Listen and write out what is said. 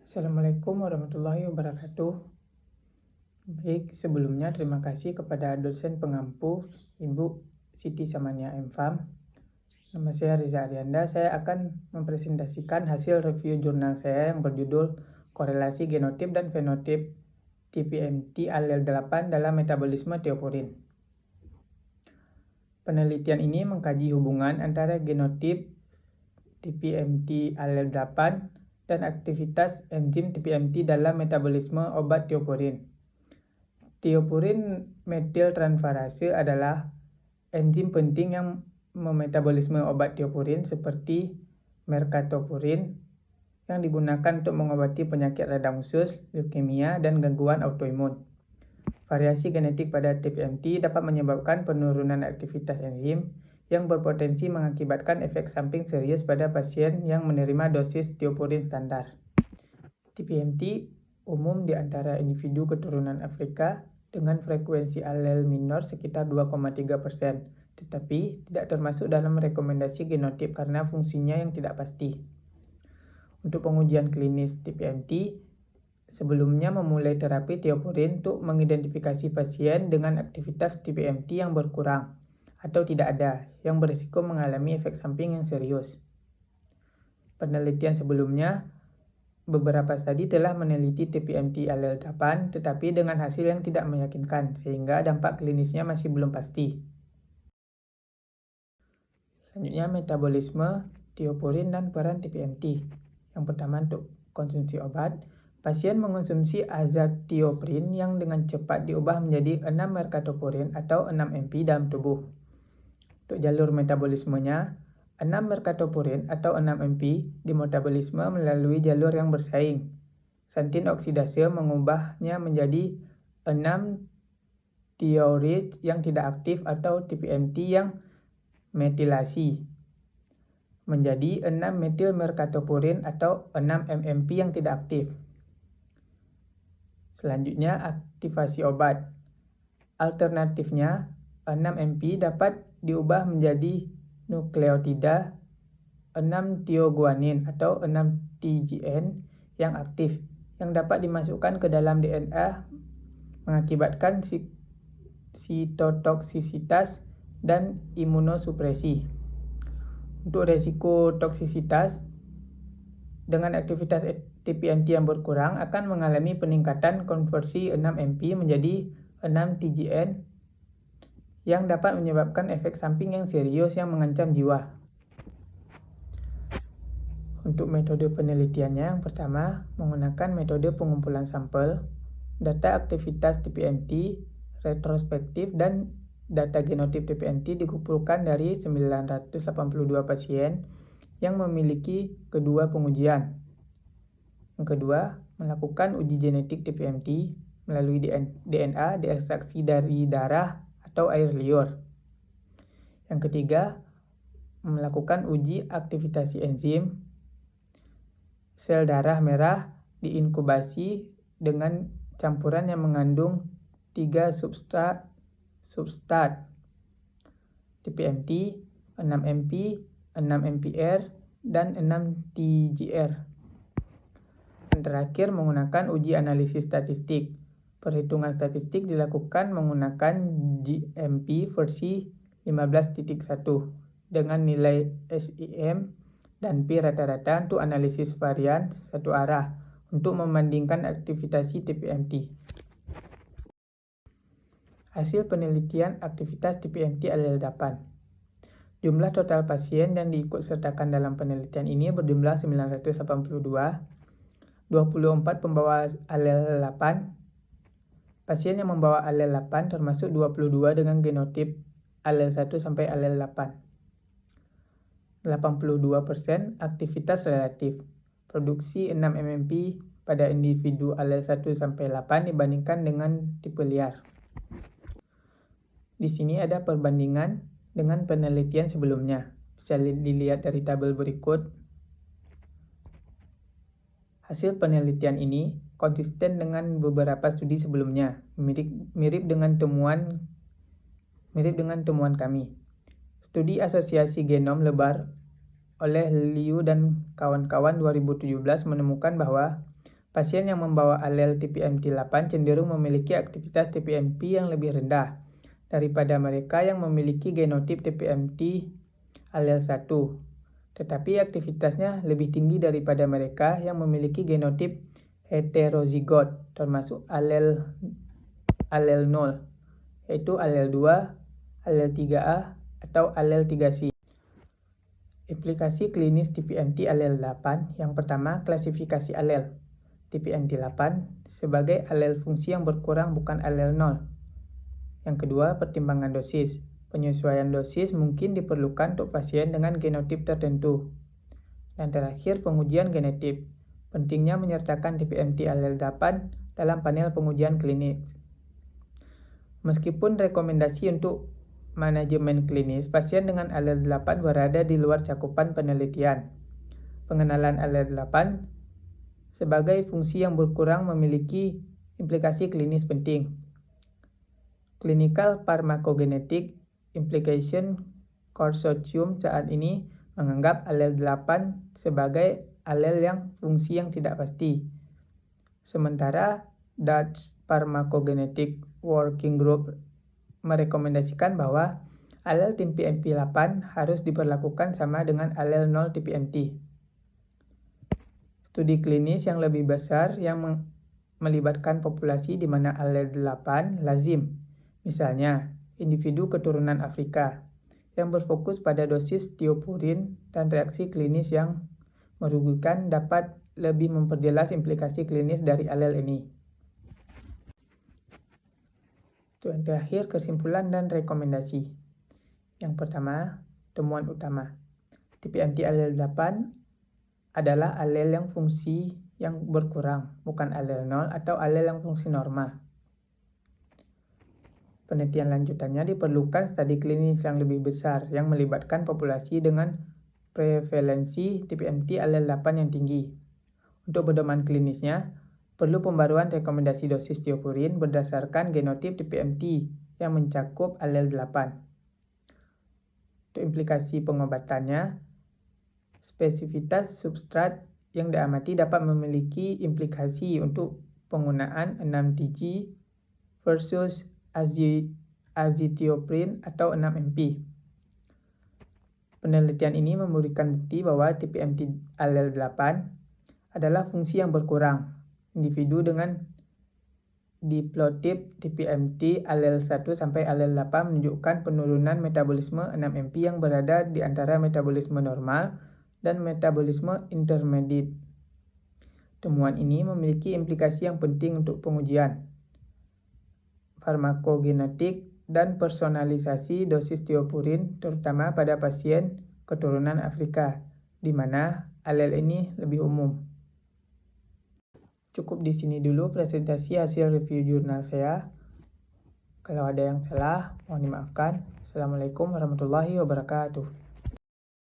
Assalamualaikum warahmatullahi wabarakatuh. Baik, sebelumnya terima kasih kepada dosen pengampu Ibu Siti Samania M.Fam. Nama saya Riza Arianda. Saya akan mempresentasikan hasil review jurnal saya yang berjudul Korelasi Genotip dan Fenotip TPMT alel 8 dalam metabolisme teopurin. Penelitian ini mengkaji hubungan antara genotip TPMT alel 8 dan aktivitas enzim TPMT dalam metabolisme obat teopurin. Teopurin metiltransferase adalah enzim penting yang memetabolisme obat teopurin seperti mercaptopurin yang digunakan untuk mengobati penyakit radang usus, leukemia, dan gangguan autoimun. Variasi genetik pada TPMT dapat menyebabkan penurunan aktivitas enzim yang berpotensi mengakibatkan efek samping serius pada pasien yang menerima dosis teopurin standar. TPMT umum di antara individu keturunan Afrika dengan frekuensi alel minor sekitar 2,3%, tetapi tidak termasuk dalam rekomendasi genotip karena fungsinya yang tidak pasti. Untuk pengujian klinis TPMT, sebelumnya memulai terapi teopurin untuk mengidentifikasi pasien dengan aktivitas TPMT yang berkurang atau tidak ada, yang berisiko mengalami efek samping yang serius. Penelitian sebelumnya, beberapa studi telah meneliti TPMT alel 8, tetapi dengan hasil yang tidak meyakinkan, sehingga dampak klinisnya masih belum pasti. Selanjutnya, metabolisme teopurin dan peran TPMT. Yang pertama, untuk konsumsi obat, pasien mengonsumsi azathioprine yang dengan cepat diubah menjadi 6 mercaptopurin atau 6 MP dalam tubuh. Untuk jalur metabolismenya, 6 mercaptopurin atau 6 MP dimetabolisme melalui jalur yang bersaing. Santin oksidase mengubahnya menjadi 6 thiourate yang tidak aktif atau TPMT yang metilasi menjadi 6 metil mercaptopurin atau 6 MMP yang tidak aktif. Selanjutnya, aktivasi obat. Alternatifnya, 6 MP dapat diubah menjadi nukleotida 6 thioguanin atau 6 TGN yang aktif yang dapat dimasukkan ke dalam DNA mengakibatkan sitotoksisitas dan imunosupresi. Untuk resiko toksisitas, dengan aktivitas TPMT yang berkurang akan mengalami peningkatan konversi 6 MP menjadi 6 TGN yang dapat menyebabkan efek samping yang serius yang mengancam jiwa. Untuk metode penelitiannya, yang pertama, menggunakan metode pengumpulan sampel, data aktivitas TPMT retrospektif dan data genotip TPMT dikumpulkan dari 982 pasien yang memiliki kedua pengujian. Yang kedua, melakukan uji genetik TPMT melalui DNA diekstraksi dari darah atau air liur. Yang ketiga, melakukan uji aktivitasi enzim sel darah merah diinkubasi dengan campuran yang mengandung 3 substrat TPMT, 6 MP, 6 MPR, dan 6 TGR. Dan terakhir, menggunakan uji analisis statistik. Perhitungan statistik dilakukan menggunakan GMP versi 15.1 dengan nilai SIM dan P rata-rata untuk analisis varian satu arah untuk membandingkan aktivitas TPMT. Hasil penelitian aktivitas TPMT alel 8. Jumlah total pasien yang diikutsertakan dalam penelitian ini berjumlah 982, 24 pembawa alel 8. Pasien yang membawa alel 8 termasuk 22 dengan genotip alel 1 sampai alel 8. 82% aktivitas relatif. Produksi 6 MMP pada individu alel 1 sampai 8 dibandingkan dengan tipe liar. Di sini ada perbandingan dengan penelitian sebelumnya. Bisa dilihat dari tabel berikut. Hasil penelitian ini konsisten dengan beberapa studi sebelumnya, mirip dengan temuan kami. Studi asosiasi genom lebar oleh Liu dan kawan-kawan 2017 menemukan bahwa Pasien yang membawa alel TPMT8 cenderung memiliki aktivitas TPMP yang lebih rendah daripada mereka yang memiliki genotip TPMT alel 1, tetapi aktivitasnya lebih tinggi daripada mereka yang memiliki genotip heterozigot, termasuk alel 0, yaitu alel 2, alel 3A, atau alel 3C. Implikasi klinis TPMT alel 8. Yang pertama, klasifikasi alel TPMT8 sebagai alel fungsi yang berkurang bukan alel 0. Yang kedua, pertimbangan dosis. Penyesuaian dosis mungkin diperlukan untuk pasien dengan genotip tertentu. Dan terakhir, pengujian genetik. Pentingnya menyertakan TPMT alel 8 dalam panel pengujian klinis. Meskipun rekomendasi untuk manajemen klinis, pasien dengan alel 8 berada di luar cakupan penelitian. Pengenalan alel 8 sebagai fungsi yang berkurang memiliki implikasi klinis penting. Clinical Pharmacogenetic Implication Consortium saat ini menganggap alel 8 sebagai alel yang fungsi yang tidak pasti. Sementara Dutch Pharmacogenetic Working Group merekomendasikan bahwa alel TPMT8 harus diperlakukan sama dengan alel 0 TPMT. Studi klinis yang lebih besar yang melibatkan populasi di mana alel 8 lazim, misalnya individu keturunan Afrika, yang berfokus pada dosis tiopurin dan reaksi klinis yang merugikan dapat lebih memperjelas implikasi klinis dari alel ini. Yang terakhir, kesimpulan dan rekomendasi. Yang pertama, temuan utama. TPMT alel 8 adalah alel yang fungsi yang berkurang, bukan alel 0 atau alel yang fungsi normal. Penelitian lanjutannya diperlukan studi klinis yang lebih besar yang melibatkan populasi dengan prevalensi TPMT alel 8 yang tinggi. Untuk pedoman klinisnya, perlu pembaruan rekomendasi dosis tiopurin berdasarkan genotip TPMT yang mencakup alel 8. Untuk implikasi pengobatannya, spesifitas substrat yang diamati dapat memiliki implikasi untuk penggunaan 6-TG versus azithromycin atau 6-MP. Penelitian ini memberikan bukti bahwa TPMT alel 8 adalah fungsi yang berkurang. Individu dengan diplotip TPMT alel 1 sampai alel 8 menunjukkan penurunan metabolisme 6-MP yang berada di antara metabolisme normal dan metabolisme intermediate. Temuan ini memiliki implikasi yang penting untuk pengujian farmakogenetik dan personalisasi dosis tiopurin, terutama pada pasien keturunan Afrika, di mana alel ini lebih umum. Cukup di sini dulu presentasi hasil review jurnal saya. Kalau ada yang salah, mohon dimaafkan. Assalamualaikum warahmatullahi wabarakatuh.